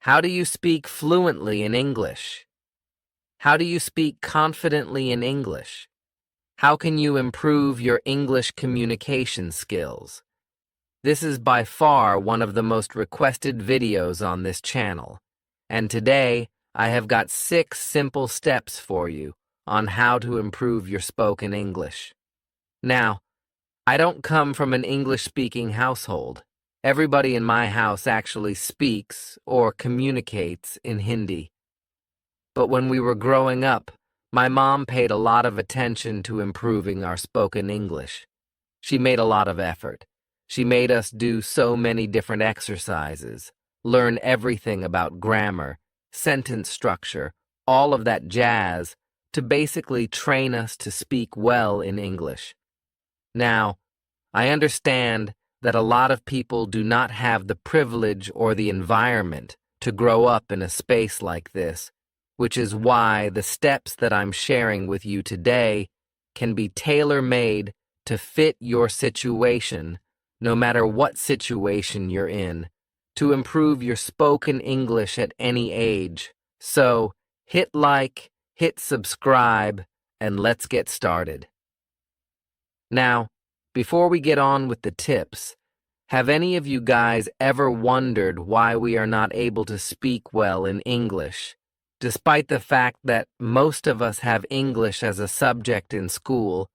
How do you speak fluently in English? How do you speak confidently in English? How can you improve your English communication skills? This is by far one of the most requested videos on this channel, and today I have got 6 simple steps for you on how to improve your spoken English. Now, I don't come from an English-speaking household. Everybody in my house actually speaks or communicates in Hindi. But when we were growing up, my mom paid a lot of attention to improving our spoken English. She made a lot of effort. She made us do so many different exercises, learn everything about grammar, sentence structure, all of that jazz, to basically train us to speak well in English. Now, I understand that a lot of people do not have the privilege or the environment to grow up in a space like this, which is why the steps that I'm sharing with you today can be tailor-made to fit your situation, no matter what situation you're in, to improve your spoken English at any age. So, hit like, hit subscribe, and let's get started. Now, before we get on with the tips, have any of you guys ever wondered why we are not able to speak well in English, despite the fact that most of us have English as a subject in school,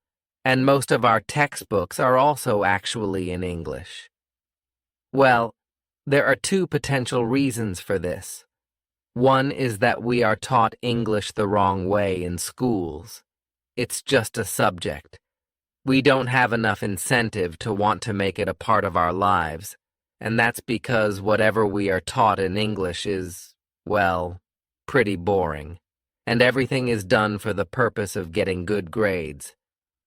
and most of our textbooks are also actually in English? Well, there are 2 potential reasons for this. One is that we are taught English the wrong way in schools. It's just a subject. We don't have enough incentive to want to make it a part of our lives, and that's because whatever we are taught in English is, well, pretty boring, and everything is done for the purpose of getting good grades.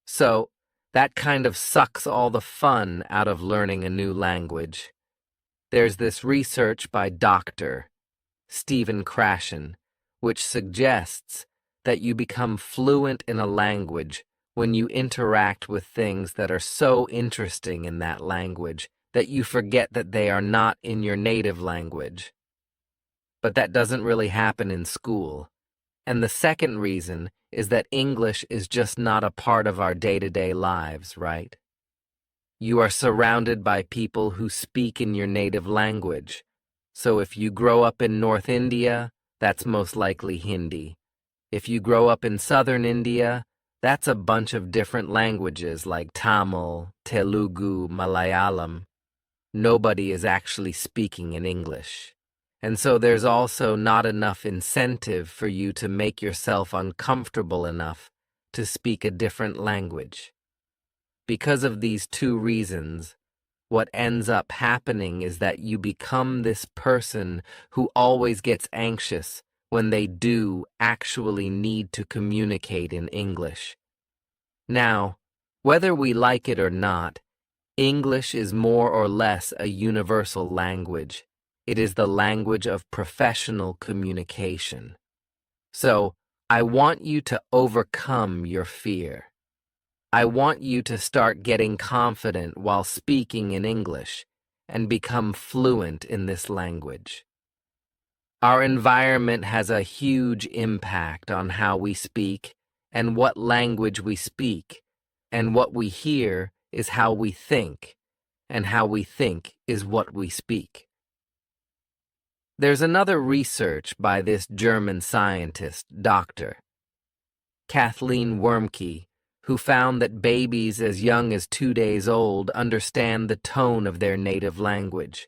So, that kind of sucks all the fun out of learning a new language. There's this research by Dr. Stephen Krashen, which suggests that you become fluent in a language when you interact with things that are so interesting in that language that you forget that they are not in your native language. But that doesn't really happen in school. And the second reason is that English is just not a part of our day-to-day lives, right? You are surrounded by people who speak in your native language. So if you grow up in North India, that's most likely Hindi. If you grow up in Southern India, that's a bunch of different languages like Tamil, Telugu, Malayalam. Nobody is actually speaking in English. And so there's also not enough incentive for you to make yourself uncomfortable enough to speak a different language. Because of these 2 reasons, what ends up happening is that you become this person who always gets anxious when they do actually need to communicate in English. Now, whether we like it or not, English is more or less a universal language. It is the language of professional communication. So, I want you to overcome your fear. I want you to start getting confident while speaking in English and become fluent in this language. Our environment has a huge impact on how we speak and what language we speak, and what we hear is how we think, and how we think is what we speak. There's another research by this German scientist, Dr. Kathleen Wermke, who found that babies as young as 2 days old understand the tone of their native language.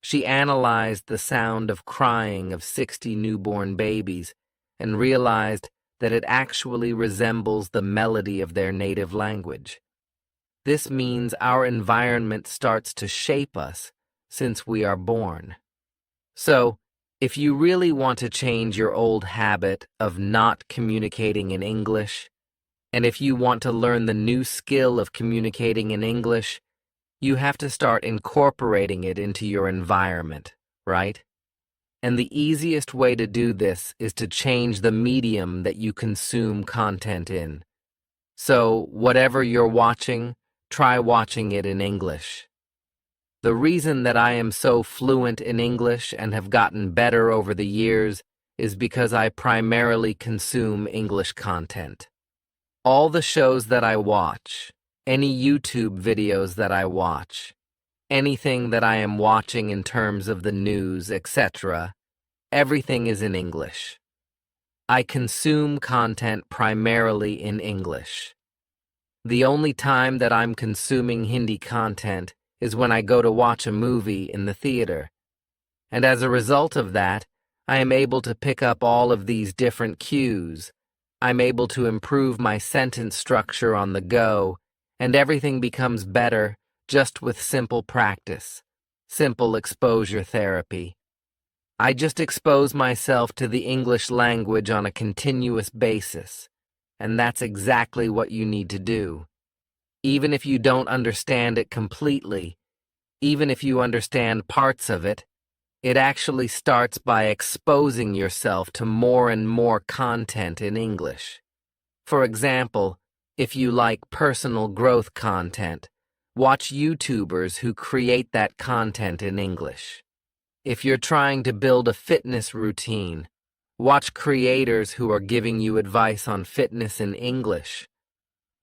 She analyzed the sound of crying of 60 newborn babies and realized that it actually resembles the melody of their native language. This means our environment starts to shape us since we are born. So, if you really want to change your old habit of not communicating in English, and if you want to learn the new skill of communicating in English, you have to start incorporating it into your environment, right? And the easiest way to do this is to change the medium that you consume content in. So, whatever you're watching, try watching it in English. The reason that I am so fluent in English and have gotten better over the years is because I primarily consume English content. All the shows that I watch, any YouTube videos that I watch, anything that I am watching in terms of the news, etc., everything is in English. I consume content primarily in English. The only time that I'm consuming Hindi content is when I go to watch a movie in the theater. And as a result of that, I am able to pick up all of these different cues. I'm able to improve my sentence structure on the go, and everything becomes better just with simple practice, simple exposure therapy. I just expose myself to the English language on a continuous basis, and that's exactly what you need to do. Even if you don't understand it completely, even if you understand parts of it, it actually starts by exposing yourself to more and more content in English. For example, if you like personal growth content, watch YouTubers who create that content in English. If you're trying to build a fitness routine, watch creators who are giving you advice on fitness in English.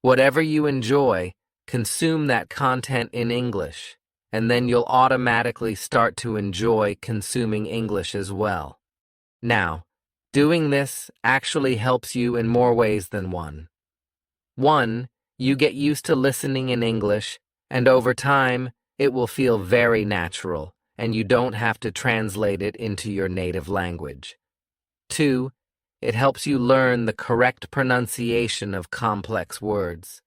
Whatever you enjoy, consume that content in English, and then you'll automatically start to enjoy consuming English as well. Now, doing this actually helps you in more ways than one. One, you get used to listening in English, and over time, it will feel very natural, and you don't have to translate it into your native language. Two, it helps you learn the correct pronunciation of complex words.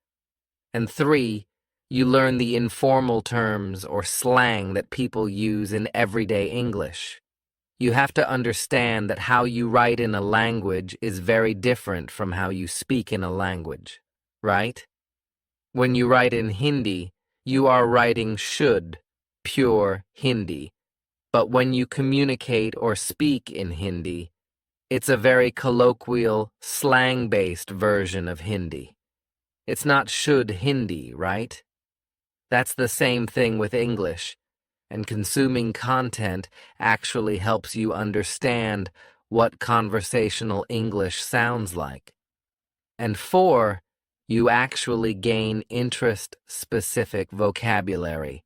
And three, you learn the informal terms or slang that people use in everyday English. You have to understand that how you write in a language is very different from how you speak in a language, right? When you write in Hindi, you are writing should, pure Hindi. But when you communicate or speak in Hindi, it's a very colloquial, slang-based version of Hindi. It's not should Hindi, right? That's the same thing with English, and consuming content actually helps you understand what conversational English sounds like. And four, you actually gain interest-specific vocabulary.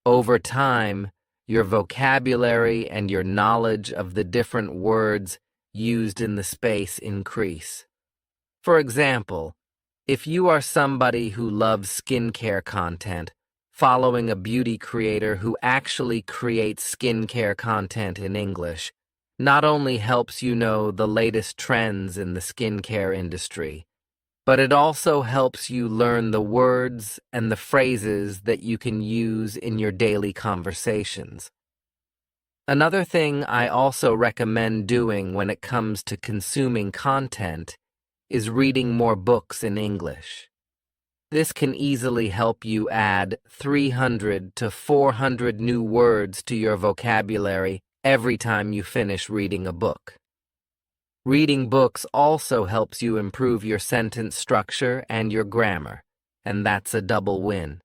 Over time, your vocabulary and your knowledge of the different words used in the space increase. For example, if you are somebody who loves skincare content, following a beauty creator who actually creates skincare content in English not only helps you know the latest trends in the skincare industry, but it also helps you learn the words and the phrases that you can use in your daily conversations. Another thing I also recommend doing when it comes to consuming content is reading more books in English. This can easily help you add 300 to 400 new words to your vocabulary every time you finish reading a book. Reading books also helps you improve your sentence structure and your grammar, and that's a double win.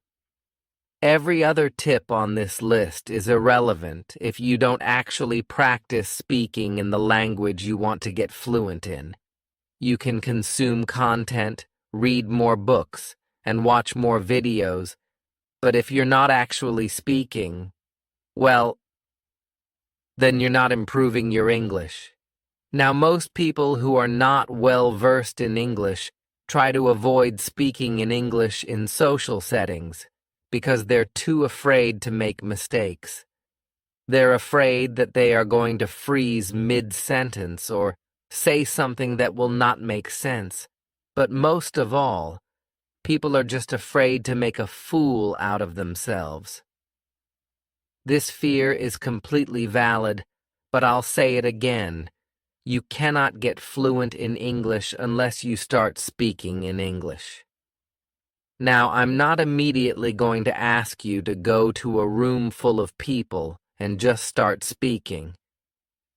Every other tip on this list is irrelevant if you don't actually practice speaking in the language you want to get fluent in. You can consume content, read more books, and watch more videos, but if you're not actually speaking, well, then you're not improving your English. Now, most people who are not well versed in English try to avoid speaking in English in social settings because they're too afraid to make mistakes. They're afraid that they are going to freeze mid-sentence or say something that will not make sense. But most of all, people are just afraid to make a fool out of themselves. This fear is completely valid, but I'll say it again. You cannot get fluent in English unless you start speaking in English. Now, I'm not immediately going to ask you to go to a room full of people and just start speaking.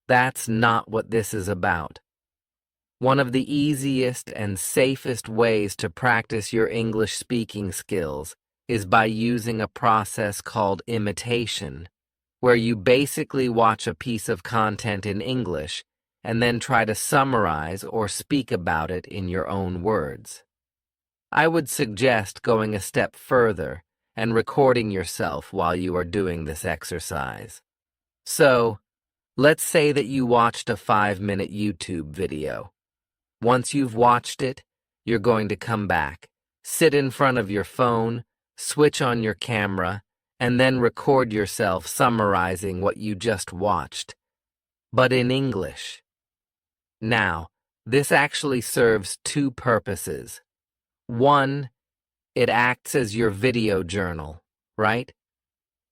That's not what this is about. One of the easiest and safest ways to practice your English speaking skills is by using a process called imitation, where you basically watch a piece of content in English and then try to summarize or speak about it in your own words. I would suggest going a step further and recording yourself while you are doing this exercise. So, let's say that you watched a 5-minute YouTube video. Once you've watched it, you're going to come back, sit in front of your phone, switch on your camera, and then record yourself summarizing what you just watched, but in English. Now, this actually serves two purposes. One, it acts as your video journal, right?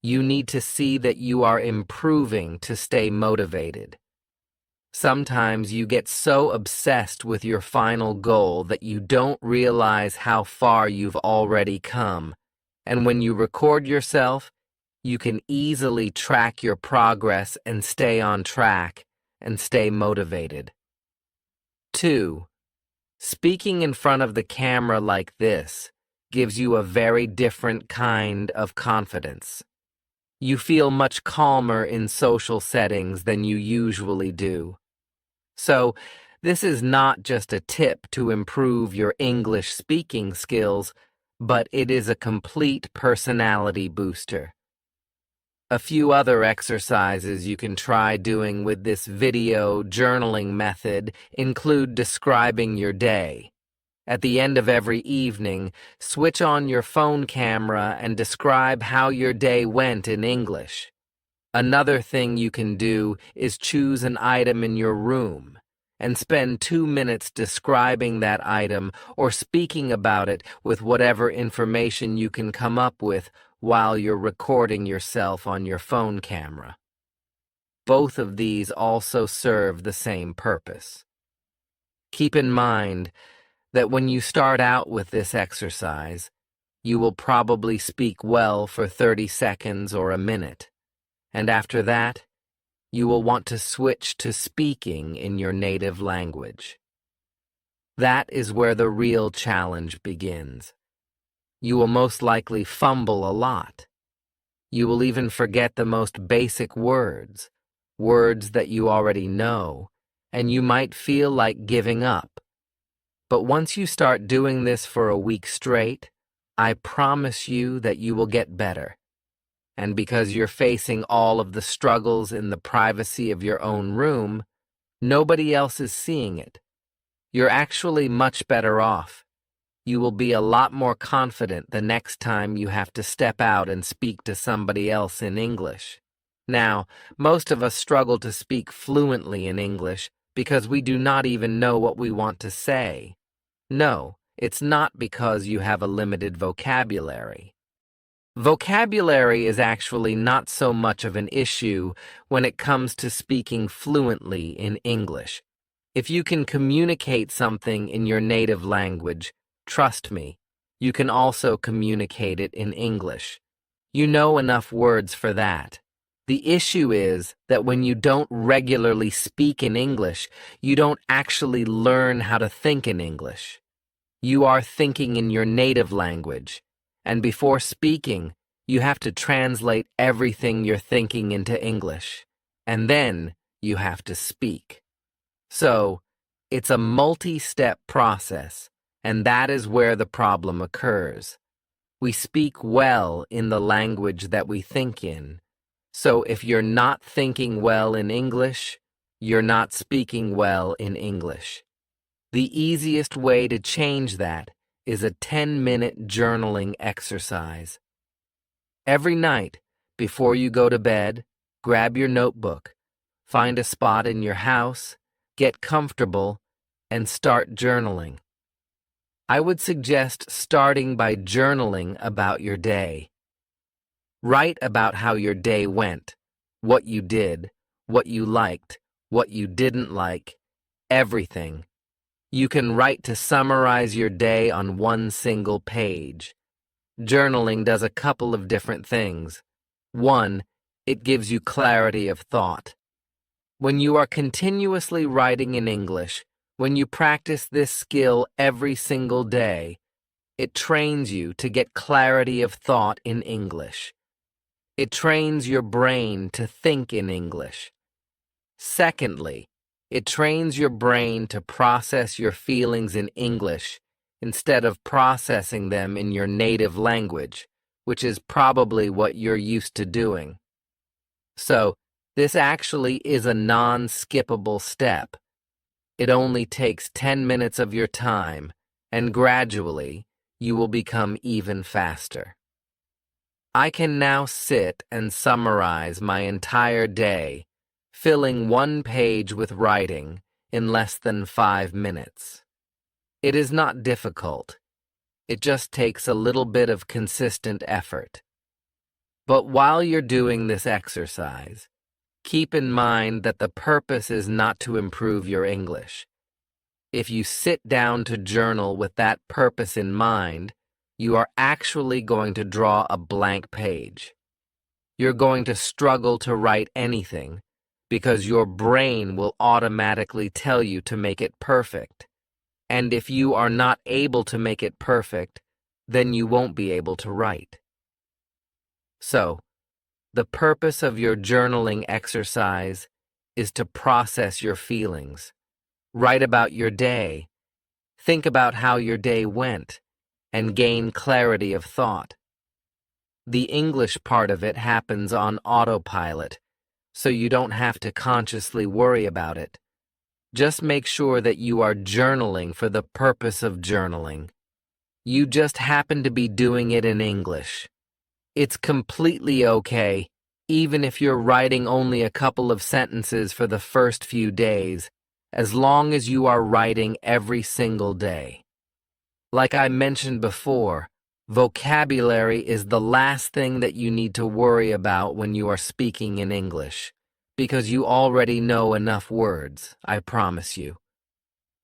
You need to see that you are improving to stay motivated. Sometimes you get so obsessed with your final goal that you don't realize how far you've already come, and when you record yourself, you can easily track your progress and stay on track and stay motivated. 2. Speaking in front of the camera like this gives you a very different kind of confidence. You feel much calmer in social settings than you usually do. So, this is not just a tip to improve your English speaking skills, but it is a complete personality booster. A few other exercises you can try doing with this video journaling method include describing your day. At the end of every evening, switch on your phone camera and describe how your day went in English. Another thing you can do is choose an item in your room and spend 2 minutes describing that item or speaking about it with whatever information you can come up with while you're recording yourself on your phone camera. Both of these also serve the same purpose. Keep in mind that when you start out with this exercise, you will probably speak well for 30 seconds or a minute, and after that, you will want to switch to speaking in your native language. That is where the real challenge begins. You will most likely fumble a lot. You will even forget the most basic words, words that you already know, and you might feel like giving up. But once you start doing this for a week straight, I promise you that you will get better. And because you're facing all of the struggles in the privacy of your own room, nobody else is seeing it. You're actually much better off. You will be a lot more confident the next time you have to step out and speak to somebody else in English. Now, most of us struggle to speak fluently in English because we do not even know what we want to say. No, it's not because you have a limited vocabulary. Vocabulary is actually not so much of an issue when it comes to speaking fluently in English. If you can communicate something in your native language, trust me, you can also communicate it in English. You know enough words for that. The issue is that when you don't regularly speak in English, you don't actually learn how to think in English. You are thinking in your native language. And before speaking, you have to translate everything you're thinking into English. And then you have to speak. So, it's a multi-step process, and that is where the problem occurs. We speak well in the language that we think in. So if you're not thinking well in English, you're not speaking well in English. The easiest way to change that is a 10-minute journaling exercise. Every night, before you go to bed, grab your notebook, find a spot in your house, get comfortable, and start journaling. I would suggest starting by journaling about your day. Write about how your day went, what you did, what you liked, what you didn't like, everything. You can write to summarize your day on one single page. Journaling does a couple of different things. One, it gives you clarity of thought. When you are continuously writing in English, when you practice this skill every single day, It trains you to get clarity of thought in English. It trains your brain to think in English. Secondly, it trains your brain to process your feelings in English instead of processing them in your native language, which is probably what you're used to doing. So, this actually is a non-skippable step. It only takes 10 minutes of your time, and gradually, you will become even faster. I can now sit and summarize my entire day, filling one page with writing in less than 5 minutes. It is not difficult. It just takes a little bit of consistent effort. But while you're doing this exercise, keep in mind that the purpose is not to improve your English. If you sit down to journal with that purpose in mind, you are actually going to draw a blank page. You're going to struggle to write anything because your brain will automatically tell you to make it perfect. And if you are not able to make it perfect, then you won't be able to write. So, the purpose of your journaling exercise is to process your feelings. Write about your day. Think about how your day went and gain clarity of thought. The English part of it happens on autopilot, so you don't have to consciously worry about it. Just make sure that you are journaling for the purpose of journaling. You just happen to be doing it in English. It's completely okay, even if you're writing only a couple of sentences for the first few days, as long as you are writing every single day. Like I mentioned before, vocabulary is the last thing that you need to worry about when you are speaking in English, because you already know enough words, I promise you.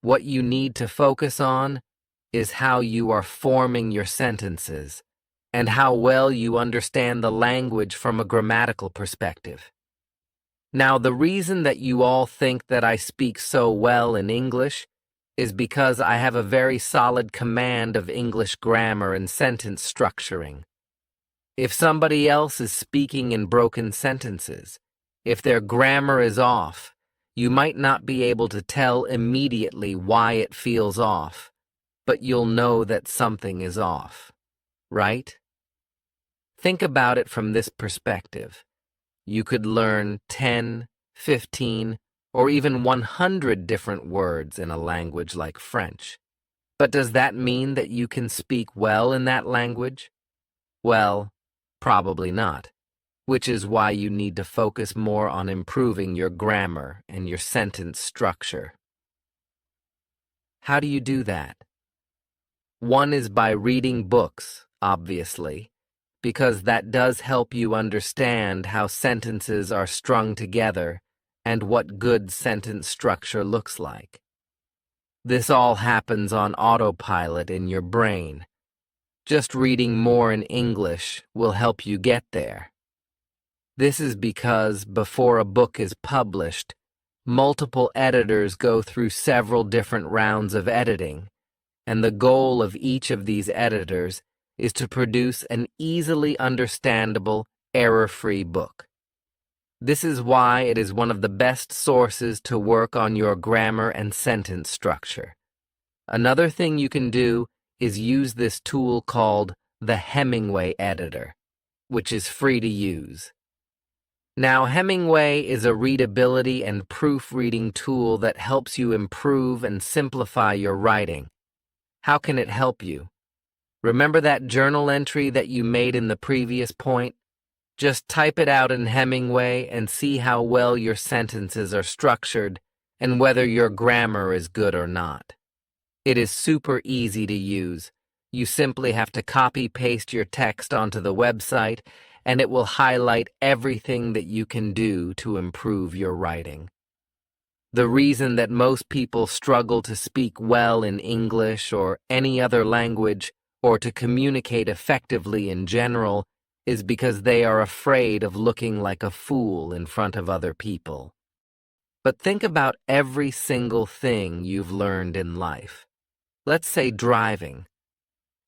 What you need to focus on is how you are forming your sentences and how well you understand the language from a grammatical perspective. Now, the reason that you all think that I speak so well in English is because I have a very solid command of English grammar and sentence structuring. If somebody else is speaking in broken sentences, if their grammar is off, you might not be able to tell immediately why it feels off, but you'll know that something is off, right? Think about it from this perspective. You could learn 10, 15, or even 100 different words in a language like French. But does that mean that you can speak well in that language? Well, probably not, which is why you need to focus more on improving your grammar and your sentence structure. How do you do that? One is by reading books, obviously, because that does help you understand how sentences are strung together and what good sentence structure looks like. This all happens on autopilot in your brain. Just reading more in English will help you get there. This is because before a book is published, multiple editors go through several different rounds of editing, and the goal of each of these editors is to produce an easily understandable, error-free book. This is why it is one of the best sources to work on your grammar and sentence structure. Another thing you can do is use this tool called the Hemingway editor, which is free to use. Now, Hemingway is a readability and proofreading tool that helps you improve and simplify your writing. How can it help you? Remember that journal entry that you made in the previous point? Just type it out in Hemingway and see how well your sentences are structured and whether your grammar is good or not. It is super easy to use. You simply have to copy-paste your text onto the website, and it will highlight everything that you can do to improve your writing. The reason that most people struggle to speak well in English or any other language, or to communicate effectively in general, is because they are afraid of looking like a fool in front of other people. But think about every single thing you've learned in life. Let's say driving.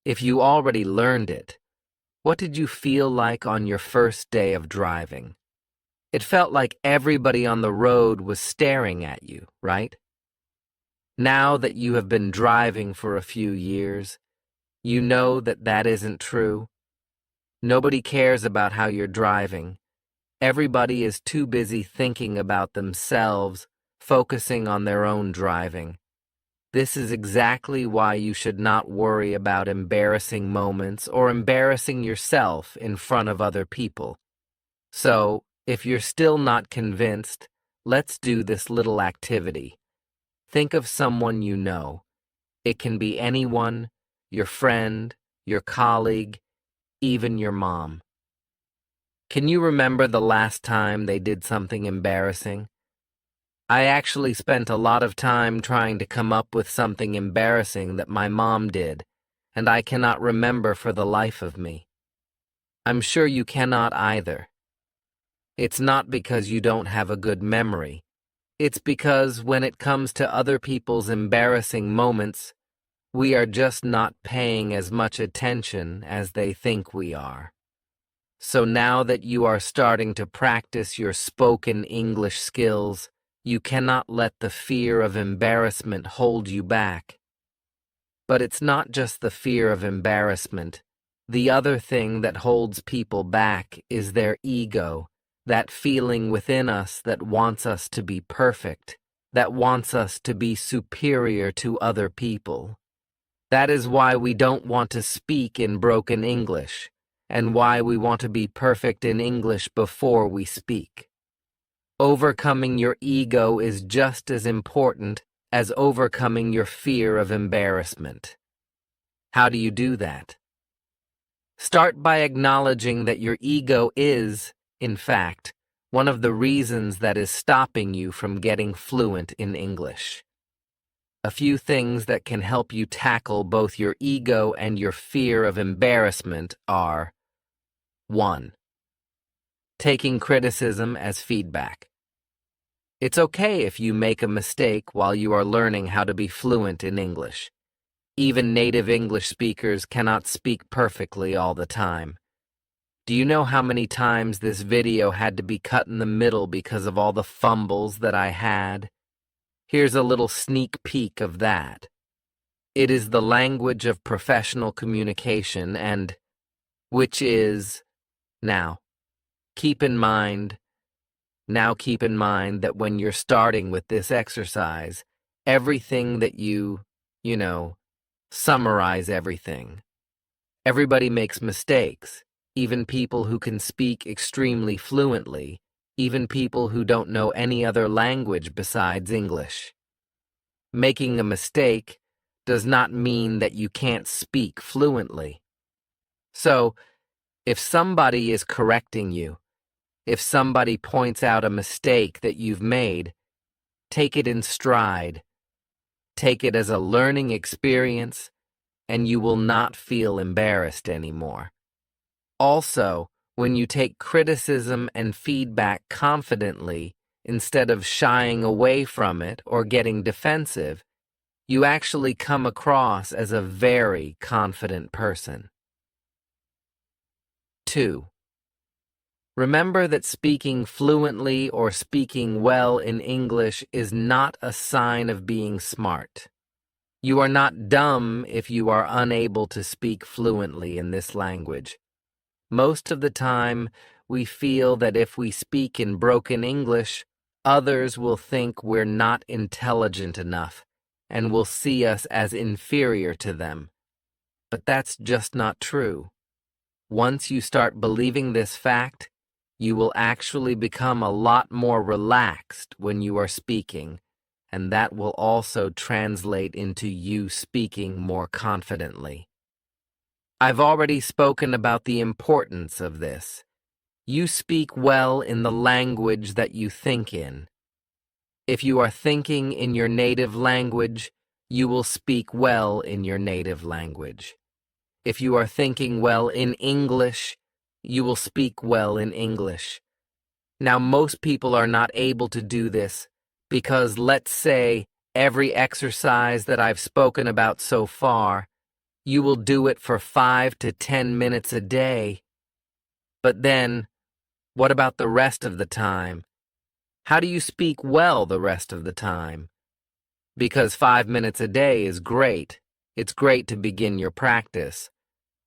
If you already learned it, what did you feel like on your first day of driving? It felt like everybody on the road was staring at you, right? Now that you have been driving for a few years, you know that that isn't true. Nobody cares about how you're driving. Everybody is too busy thinking about themselves, focusing on their own driving. This is exactly why you should not worry about embarrassing moments or embarrassing yourself in front of other people. So, if you're still not convinced, let's do this little activity. Think of someone you know. It can be anyone, your friend, your colleague, even your mom. Can you remember the last time they did something embarrassing? I actually spent a lot of time trying to come up with something embarrassing that my mom did, and I cannot remember for the life of me. I'm sure you cannot either. It's not because you don't have a good memory. It's because when it comes to other people's embarrassing moments, we are just not paying as much attention as they think we are. So now that you are starting to practice your spoken English skills, you cannot let the fear of embarrassment hold you back. But it's not just the fear of embarrassment. The other thing that holds people back is their ego, that feeling within us that wants us to be perfect, that wants us to be superior to other people. That is why we don't want to speak in broken English, and why we want to be perfect in English before we speak. Overcoming your ego is just as important as overcoming your fear of embarrassment. How do you do that? Start by acknowledging that your ego is, in fact, one of the reasons that is stopping you from getting fluent in English. A few things that can help you tackle both your ego and your fear of embarrassment are: 1. Taking criticism as feedback. It's okay if you make a mistake while you are learning how to be fluent in English. Even native English speakers cannot speak perfectly all the time. Do you know how many times this video had to be cut in the middle because of all the fumbles that I had? Here's a little sneak peek of that. It is the language of professional communication and, which is, now, keep in mind that when you're starting with this exercise, everything that you summarize everything. Everybody makes mistakes, even people who can speak extremely fluently, even people who don't know any other language besides English. Making a mistake does not mean that you can't speak fluently. So, if somebody is correcting you, if somebody points out a mistake that you've made, take it in stride. Take it as a learning experience, and you will not feel embarrassed anymore. Also, when you take criticism and feedback confidently, instead of shying away from it or getting defensive, you actually come across as a very confident person. 2. Remember that speaking fluently or speaking well in English is not a sign of being smart. You are not dumb if you are unable to speak fluently in this language. Most of the time, we feel that if we speak in broken English, others will think we're not intelligent enough and will see us as inferior to them. But that's just not true. Once you start believing this fact, you will actually become a lot more relaxed when you are speaking, and that will also translate into you speaking more confidently. I've already spoken about the importance of this. You speak well in the language that you think in. If you are thinking in your native language, you will speak well in your native language. If you are thinking well in English, you will speak well in English. Now, most people are not able to do this because, let's say, every exercise that I've spoken about so far, You will do it for 5 to 10 minutes a day. But then, what about the rest of the time? How do you speak well the rest of the time? Because 5 minutes a day is great. It's great to begin your practice,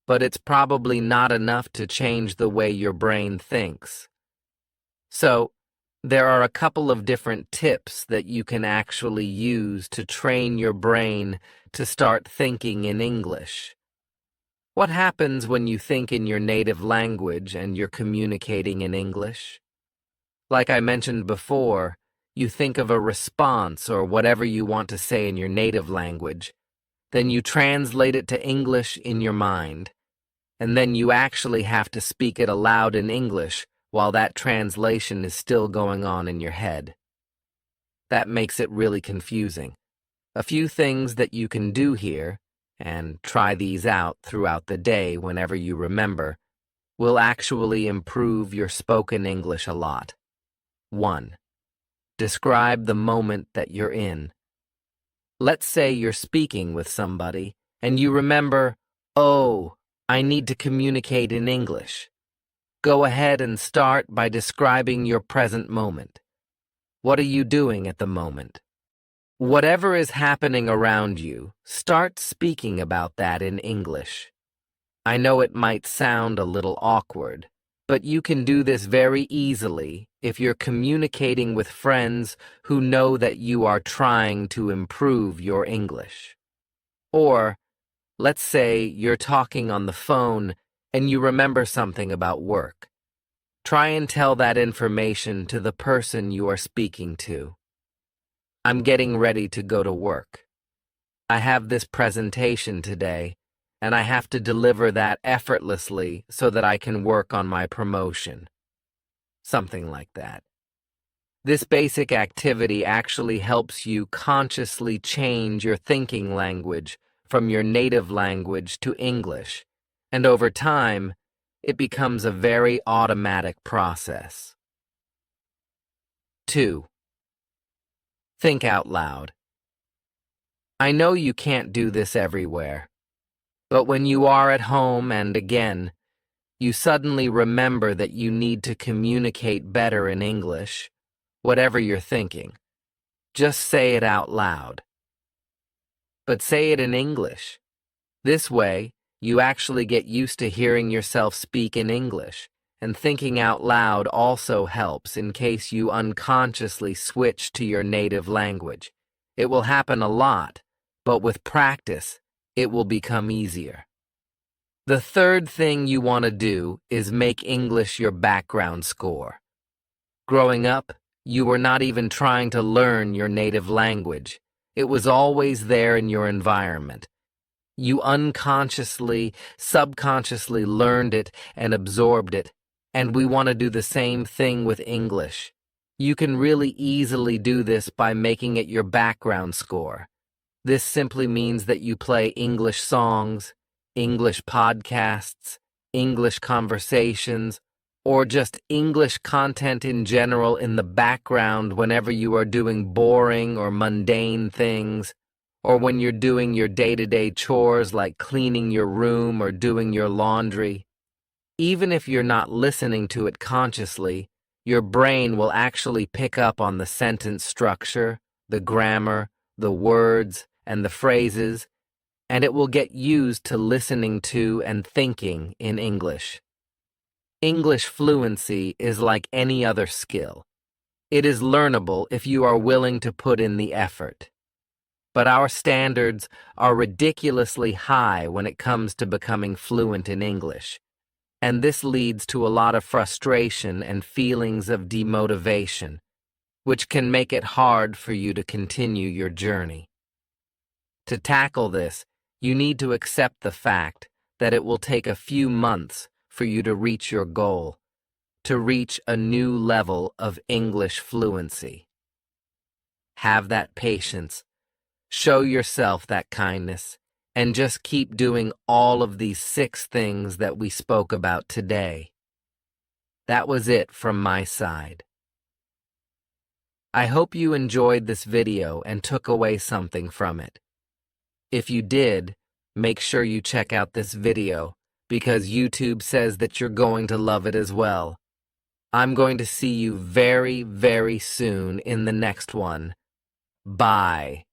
but it's probably not enough to change the way your brain thinks. So, there are a couple of different tips that you can actually use to train your brain to start thinking in English. What happens when you think in your native language and you're communicating in English? Like I mentioned before, you think of a response or whatever you want to say in your native language, then you translate it to English in your mind, and then you actually have to speak it aloud in English while that translation is still going on in your head. That makes it really confusing. A few things that you can do here, and try these out throughout the day whenever you remember, will actually improve your spoken English a lot. 1. Describe the moment that you're in. Let's say you're speaking with somebody, and you remember, oh, I need to communicate in English. Go ahead and start by describing your present moment. What are you doing at the moment? Whatever is happening around you, start speaking about that in English. I know it might sound a little awkward, but you can do this very easily if you're communicating with friends who know that you are trying to improve your English. Or, let's say you're talking on the phone and you remember something about work. Try and tell that information to the person you are speaking to. I'm getting ready to go to work. I have this presentation today, and I have to deliver that effortlessly so that I can work on my promotion. Something like that. This basic activity actually helps you consciously change your thinking language from your native language to English, and over time, it becomes a very automatic process. 2. Think out loud. I know you can't do this everywhere, but when you are at home and again, you suddenly remember that you need to communicate better in English, whatever you're thinking, just say it out loud. But say it in English. This way, you actually get used to hearing yourself speak in English, and thinking out loud also helps in case you unconsciously switch to your native language. It will happen a lot, but with practice, it will become easier. The third thing you want to do is make English your background score. Growing up, you were not even trying to learn your native language. It was always there in your environment. You unconsciously, subconsciously learned it and absorbed it, and we want to do the same thing with English. You can really easily do this by making it your background score. This simply means that you play English songs, English podcasts, English conversations, or just English content in general in the background whenever you are doing boring or mundane things, or when you're doing your day-to-day chores like cleaning your room or doing your laundry. Even if you're not listening to it consciously, your brain will actually pick up on the sentence structure, the grammar, the words, and the phrases, and it will get used to listening to and thinking in English. English fluency is like any other skill. It is learnable if you are willing to put in the effort. But our standards are ridiculously high when it comes to becoming fluent in English, and this leads to a lot of frustration and feelings of demotivation, which can make it hard for you to continue your journey. To tackle this, you need to accept the fact that it will take a few months for you to reach your goal, to reach a new level of English fluency. Have that patience, show yourself that kindness, and just keep doing all of these 6 things that we spoke about today. That was it from my side. I hope you enjoyed this video and took away something from it. If you did, make sure you check out this video because YouTube says that you're going to love it as well. I'm going to see you very, very soon in the next one. Bye.